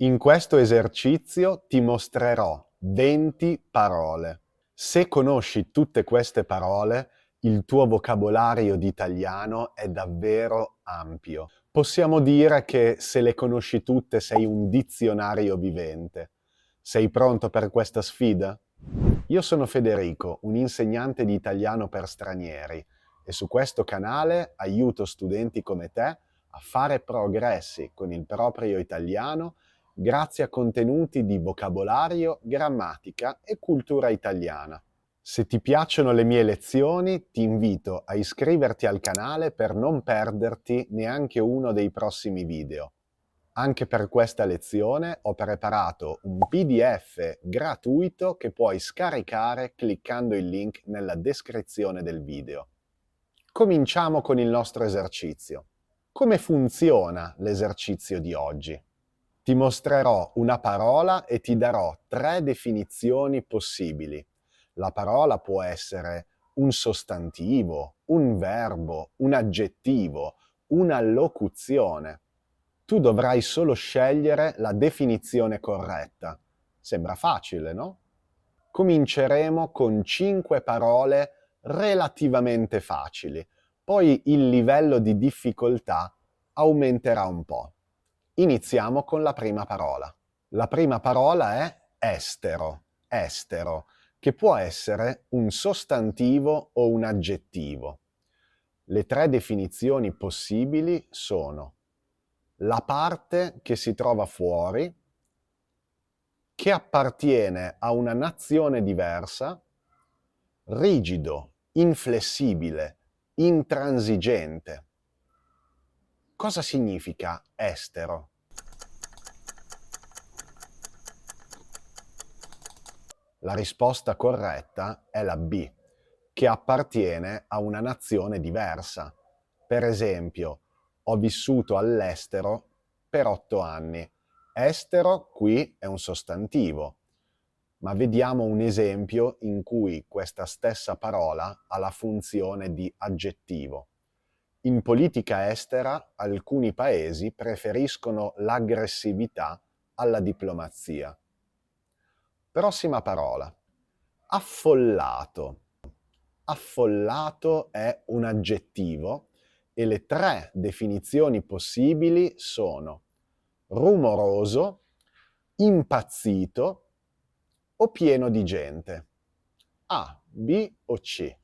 In questo esercizio ti mostrerò 20 parole. Se conosci tutte queste parole, il tuo vocabolario di italiano è davvero ampio. Possiamo dire che se le conosci tutte sei un dizionario vivente. Sei pronto per questa sfida? Io sono Federico, un insegnante di italiano per stranieri e su questo canale aiuto studenti come te a fare progressi con il proprio italiano grazie a contenuti di vocabolario, grammatica e cultura italiana. Se ti piacciono le mie lezioni, ti invito a iscriverti al canale per non perderti neanche uno dei prossimi video. Anche per questa lezione ho preparato un PDF gratuito che puoi scaricare cliccando il link nella descrizione del video. Cominciamo con il nostro esercizio. Come funziona l'esercizio di oggi? Ti mostrerò una parola e ti darò 3 definizioni possibili. La parola può essere un sostantivo, un verbo, un aggettivo, una locuzione. Tu dovrai solo scegliere la definizione corretta. Sembra facile, no? Cominceremo con 5 parole relativamente facili, poi il livello di difficoltà aumenterà un po'. Iniziamo con la prima parola. La prima parola è estero, estero, che può essere un sostantivo o un aggettivo. Le 3 definizioni possibili sono la parte che si trova fuori, che appartiene a una nazione diversa, rigido, inflessibile, intransigente. Cosa significa estero? La risposta corretta è la B, che appartiene a una nazione diversa. Per esempio, ho vissuto all'estero per 8 anni. Estero qui è un sostantivo, ma vediamo un esempio in cui questa stessa parola ha la funzione di aggettivo. In politica estera alcuni paesi preferiscono l'aggressività alla diplomazia. Prossima parola. Affollato. Affollato è un aggettivo e le 3 definizioni possibili sono rumoroso, impazzito o pieno di gente. A, B o C?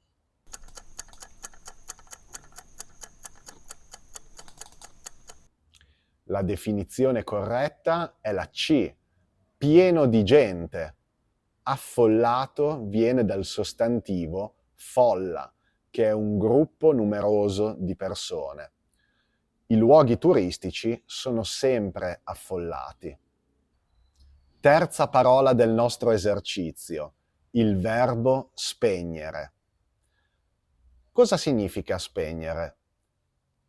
La definizione corretta è la C, pieno di gente. Affollato viene dal sostantivo folla, che è un gruppo numeroso di persone. I luoghi turistici sono sempre affollati. Terza parola del nostro esercizio, il verbo spegnere. Cosa significa spegnere?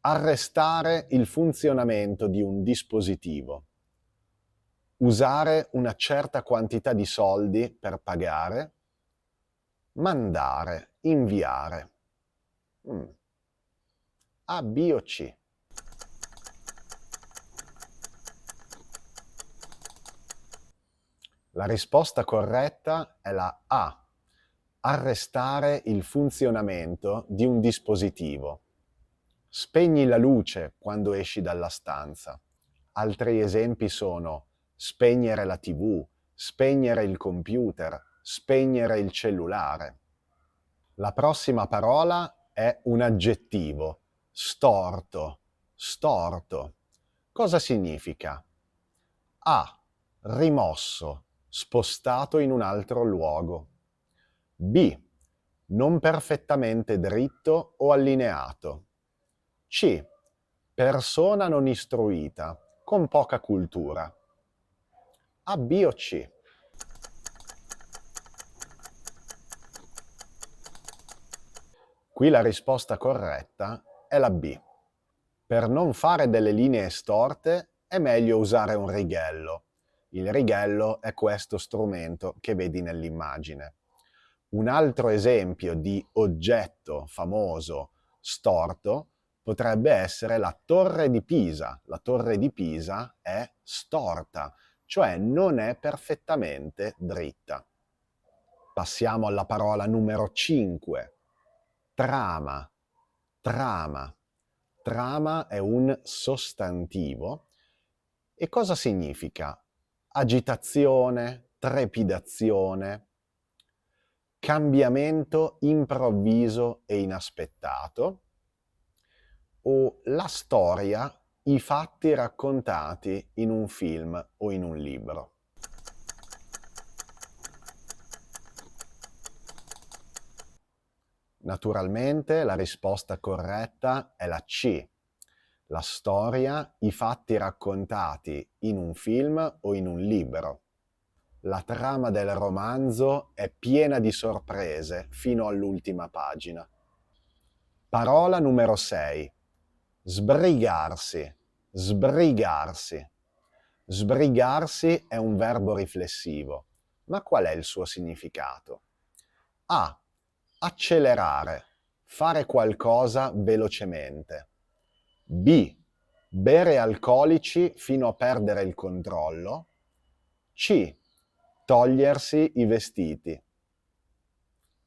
Arrestare il funzionamento di un dispositivo. Usare una certa quantità di soldi per pagare. Mandare, inviare. A, B o C? La risposta corretta è la A. Arrestare il funzionamento di un dispositivo. Spegni la luce quando esci dalla stanza. Altri esempi sono spegnere la TV, spegnere il computer, spegnere il cellulare. La prossima parola è un aggettivo. Storto, storto. Cosa significa? A. Rimosso, spostato in un altro luogo. B. Non perfettamente dritto o allineato. C. Persona non istruita, con poca cultura. A, B o C? Qui la risposta corretta è la B. Per non fare delle linee storte è meglio usare un righello. Il righello è questo strumento che vedi nell'immagine. Un altro esempio di oggetto famoso storto potrebbe essere la Torre di Pisa. La Torre di Pisa è storta, cioè non è perfettamente dritta. Passiamo alla parola numero 5. Trama. Trama. Trama è un sostantivo. E cosa significa? Agitazione, trepidazione, cambiamento improvviso e inaspettato, o la storia, i fatti raccontati in un film o in un libro. Naturalmente la risposta corretta è la C. La storia, i fatti raccontati in un film o in un libro. La trama del romanzo è piena di sorprese fino all'ultima pagina. Parola numero 6. Sbrigarsi. Sbrigarsi. Sbrigarsi è un verbo riflessivo, ma qual è il suo significato? A. Accelerare, fare qualcosa velocemente. B. Bere alcolici fino a perdere il controllo. C. Togliersi i vestiti.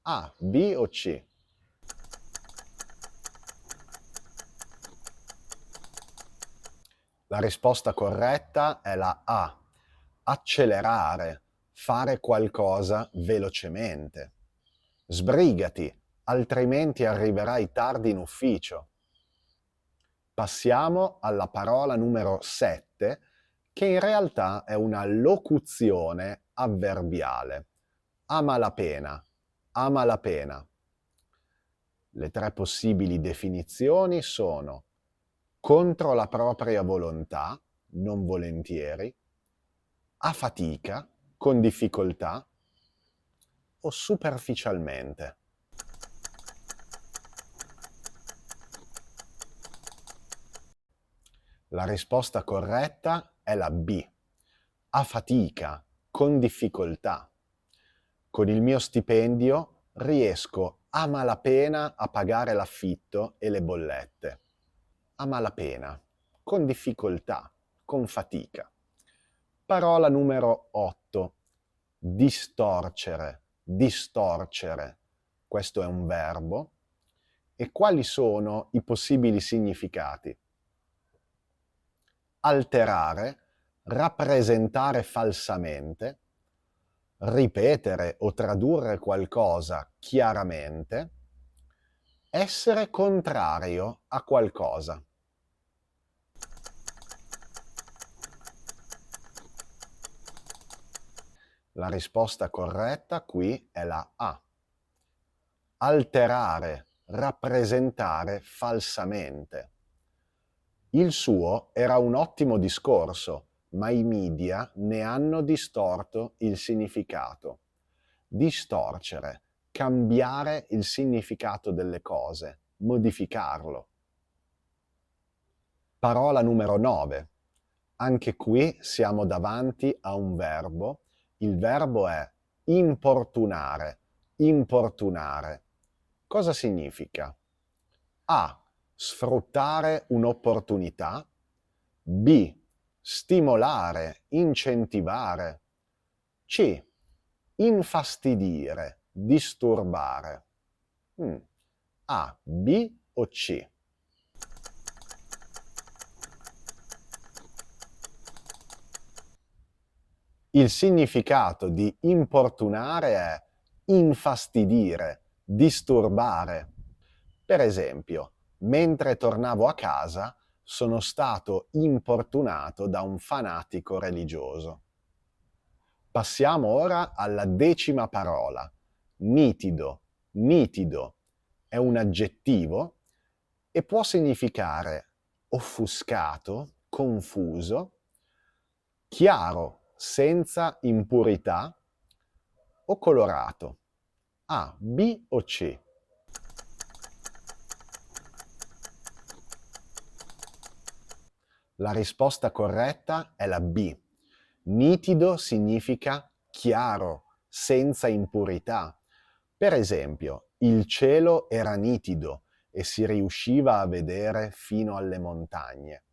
A, B o C? La risposta corretta è la A. Accelerare, fare qualcosa velocemente. Sbrigati, altrimenti arriverai tardi in ufficio. Passiamo alla parola numero 7, che in realtà è una locuzione avverbiale. A malapena, a malapena. Le tre possibili definizioni sono contro la propria volontà, non volentieri, a fatica, con difficoltà o superficialmente. La risposta corretta è la B. A fatica, con difficoltà. Con il mio stipendio riesco a malapena a pagare l'affitto e le bollette. A malapena, con difficoltà, con fatica. Parola numero 8. Distorcere, distorcere. Questo è un verbo. E quali sono i possibili significati? Alterare, rappresentare falsamente, ripetere o tradurre qualcosa chiaramente, essere contrario a qualcosa. La risposta corretta qui è la A. Alterare, rappresentare falsamente. Il suo era un ottimo discorso, ma i media ne hanno distorto il significato. Distorcere, cambiare il significato delle cose, modificarlo. Parola numero 9. Anche qui siamo davanti a un verbo. Il verbo è importunare, importunare. Cosa significa? A. Sfruttare un'opportunità. B. Stimolare, incentivare. C. Infastidire, disturbare. A, B o C? Il significato di importunare è infastidire, disturbare. Per esempio, mentre tornavo a casa sono stato importunato da un fanatico religioso. Passiamo ora alla 10ª parola. Nitido. Nitido è un aggettivo e può significare offuscato, confuso, chiaro, senza impurità o colorato. A, B o C? La risposta corretta è la B. Nitido significa chiaro, senza impurità. Per esempio, il cielo era nitido e si riusciva a vedere fino alle montagne.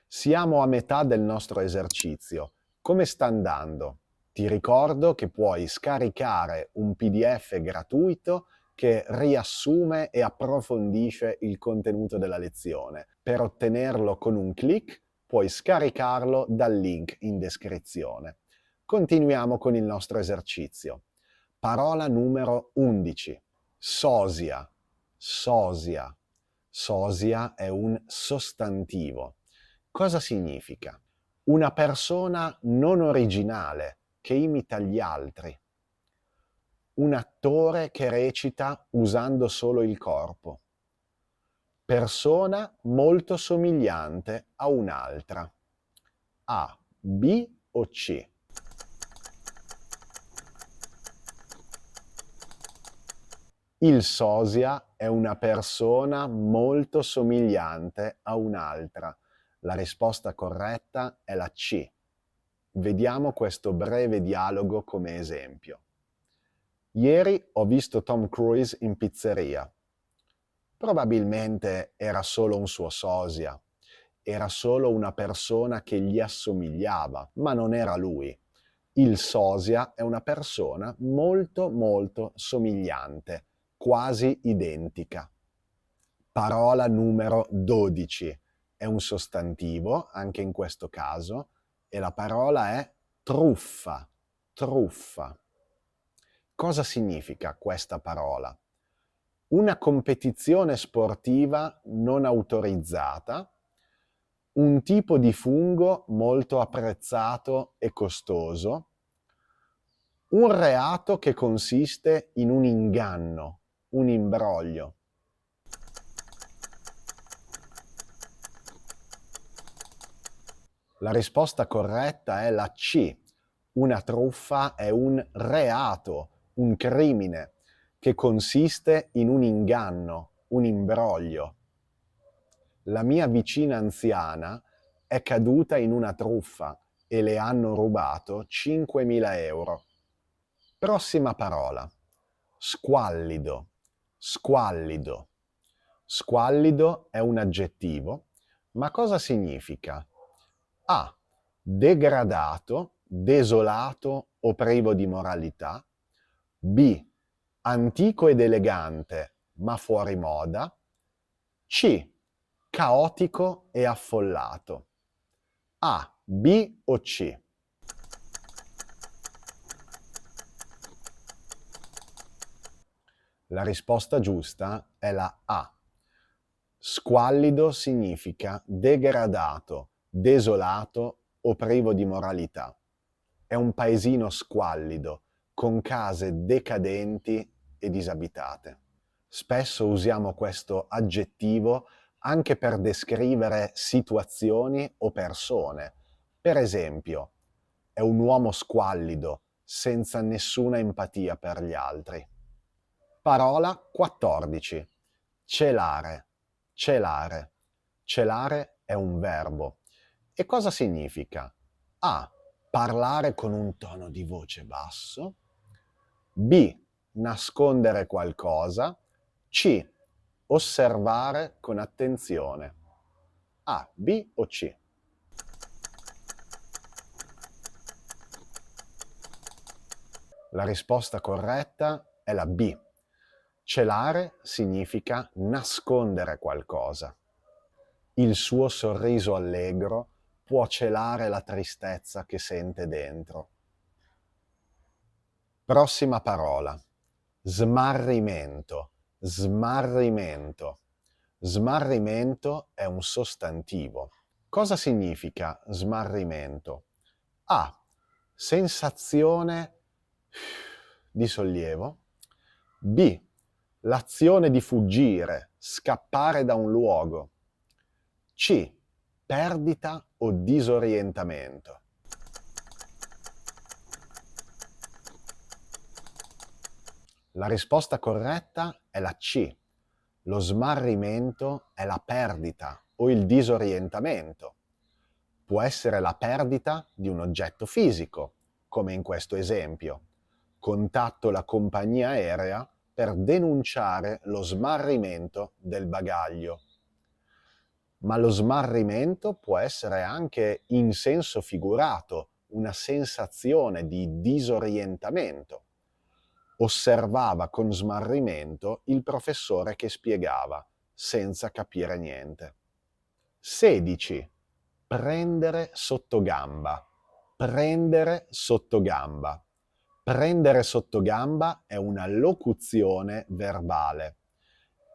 Siamo a metà del nostro esercizio. Come sta andando? Ti ricordo che puoi scaricare un PDF gratuito che riassume e approfondisce il contenuto della lezione. Per ottenerlo con un clic puoi scaricarlo dal link in descrizione. Continuiamo con il nostro esercizio. Parola numero 11. Sosia. Sosia. Sosia è un sostantivo. Cosa significa? Una persona non originale che imita gli altri. Un attore che recita usando solo il corpo. Persona molto somigliante a un'altra. A, B o C? Il sosia è una persona molto somigliante a un'altra. La risposta corretta è la C. Vediamo questo breve dialogo come esempio. Ieri ho visto Tom Cruise in pizzeria. Probabilmente era solo un suo sosia. Era solo una persona che gli assomigliava, ma non era lui. Il sosia è una persona molto molto somigliante, quasi identica. Parola numero 12. È un sostantivo, anche in questo caso, e la parola è truffa. Truffa. Cosa significa questa parola? Una competizione sportiva non autorizzata, un tipo di fungo molto apprezzato e costoso, un reato che consiste in un inganno, un imbroglio. La risposta corretta è la C. Una truffa è un reato, un crimine, che consiste in un inganno, un imbroglio. La mia vicina anziana è caduta in una truffa e le hanno rubato 5.000 euro. Prossima parola. Squallido. Squallido. Squallido è un aggettivo, ma cosa significa? A. Degradato, desolato o privo di moralità. B. Antico ed elegante, ma fuori moda. C. Caotico e affollato. A, B o C? La risposta giusta è la A. Squallido significa degradato, desolato o privo di moralità. È un paesino squallido, con case decadenti e disabitate. Spesso usiamo questo aggettivo anche per descrivere situazioni o persone. Per esempio, è un uomo squallido, senza nessuna empatia per gli altri. Parola 14. Celare. Celare. Celare è un verbo. E cosa significa? A. Parlare con un tono di voce basso. B. Nascondere qualcosa. C. Osservare con attenzione. A, B o C? La risposta corretta è la B. Celare significa nascondere qualcosa. Il suo sorriso allegro può celare la tristezza che sente dentro. Prossima parola. Smarrimento. Smarrimento. Smarrimento è un sostantivo. Cosa significa smarrimento? A. Sensazione di sollievo. B. L'azione di fuggire, scappare da un luogo. C. Perdita o disorientamento. La risposta corretta è la C. Lo smarrimento è la perdita o il disorientamento. Può essere la perdita di un oggetto fisico, come in questo esempio. Contatto la compagnia aerea per denunciare lo smarrimento del bagaglio. Ma lo smarrimento può essere anche in senso figurato, una sensazione di disorientamento. Osservava con smarrimento il professore che spiegava, senza capire niente. 16. Prendere sotto gamba. Prendere sotto gamba. Prendere sotto gamba è una locuzione verbale.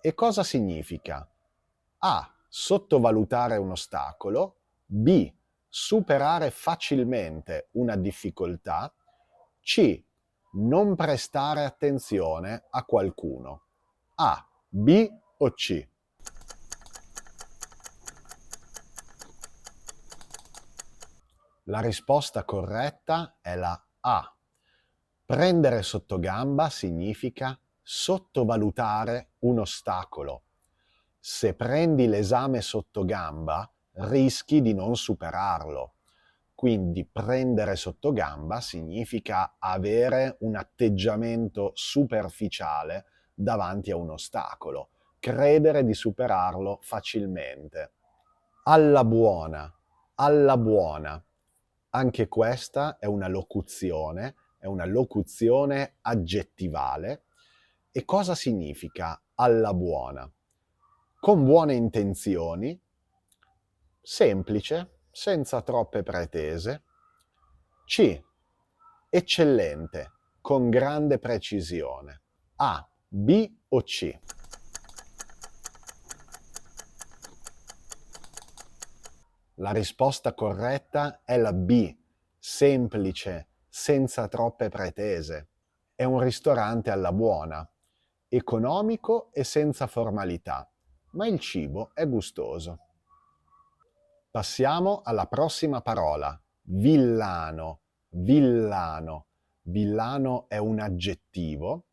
E cosa significa? A. Sottovalutare un ostacolo. B. Superare facilmente una difficoltà. C. Non prestare attenzione a qualcuno. A, B o C? La risposta corretta è la A. Prendere sotto gamba significa sottovalutare un ostacolo. Se prendi l'esame sotto gamba, rischi di non superarlo. Quindi prendere sotto gamba significa avere un atteggiamento superficiale davanti a un ostacolo, credere di superarlo facilmente. Alla buona, alla buona. Anche questa è una locuzione aggettivale. E cosa significa alla buona? Con buone intenzioni, semplice, senza troppe pretese. C. Eccellente, con grande precisione. A, B o C? La risposta corretta è la B, semplice, senza troppe pretese. È un ristorante alla buona, economico e senza formalità, ma il cibo è gustoso. Passiamo alla prossima parola, villano, villano. Villano è un aggettivo.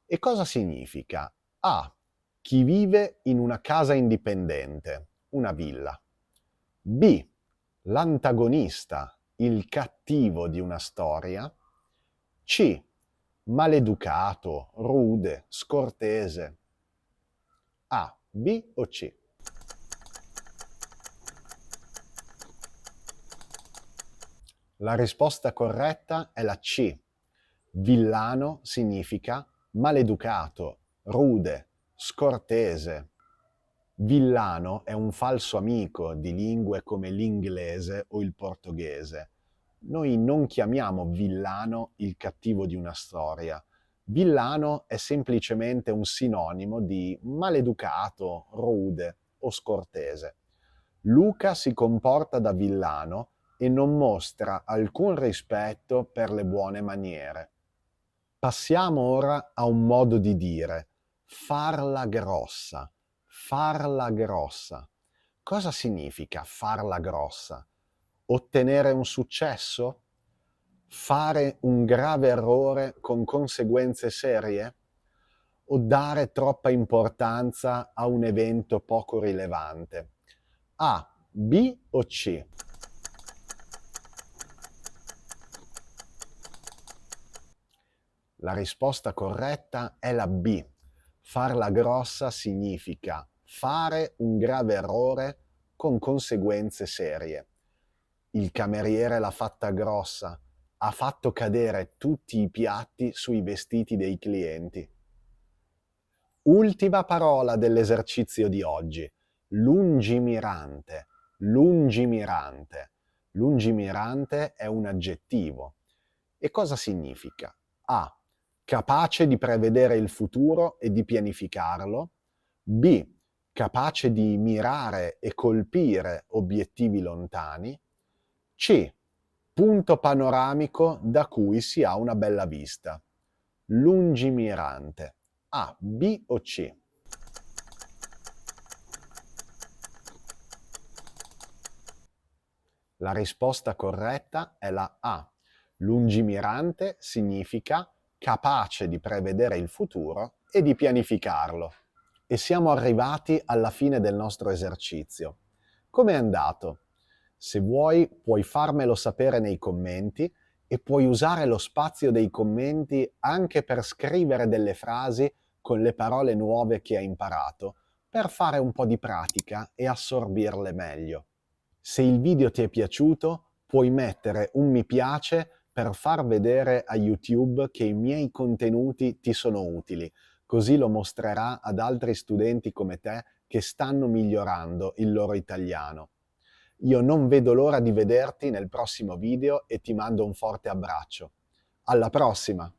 E cosa significa? A. Chi vive in una casa indipendente, una villa. B. L'antagonista, il cattivo di una storia. C. Maleducato, rude, scortese. A, B o C? La risposta corretta è la C. Villano significa maleducato, rude, scortese. Villano è un falso amico di lingue come l'inglese o il portoghese. Noi non chiamiamo villano il cattivo di una storia. Villano è semplicemente un sinonimo di maleducato, rude o scortese. Luca si comporta da villano e non mostra alcun rispetto per le buone maniere. Passiamo ora a un modo di dire, farla grossa. Farla grossa. Cosa significa farla grossa? Ottenere un successo? Fare un grave errore con conseguenze serie? O dare troppa importanza a un evento poco rilevante? A, B o C? La risposta corretta è la B. Farla grossa significa fare un grave errore con conseguenze serie. Il cameriere l'ha fatta grossa, ha fatto cadere tutti i piatti sui vestiti dei clienti. Ultima parola dell'esercizio di oggi, lungimirante. Lungimirante. Lungimirante è un aggettivo. E cosa significa? A. Capace di prevedere il futuro e di pianificarlo. B. Capace di mirare e colpire obiettivi lontani. C. Punto panoramico da cui si ha una bella vista. Lungimirante. A, B o C? La risposta corretta è la A. Lungimirante significa capace di prevedere il futuro e di pianificarlo. E siamo arrivati alla fine del nostro esercizio. Com'è andato? Se vuoi, puoi farmelo sapere nei commenti e puoi usare lo spazio dei commenti anche per scrivere delle frasi con le parole nuove che hai imparato, per fare un po' di pratica e assorbirle meglio. Se il video ti è piaciuto, puoi mettere un mi piace per far vedere a YouTube che i miei contenuti ti sono utili, così lo mostrerà ad altri studenti come te che stanno migliorando il loro italiano. Io non vedo l'ora di vederti nel prossimo video e ti mando un forte abbraccio. Alla prossima!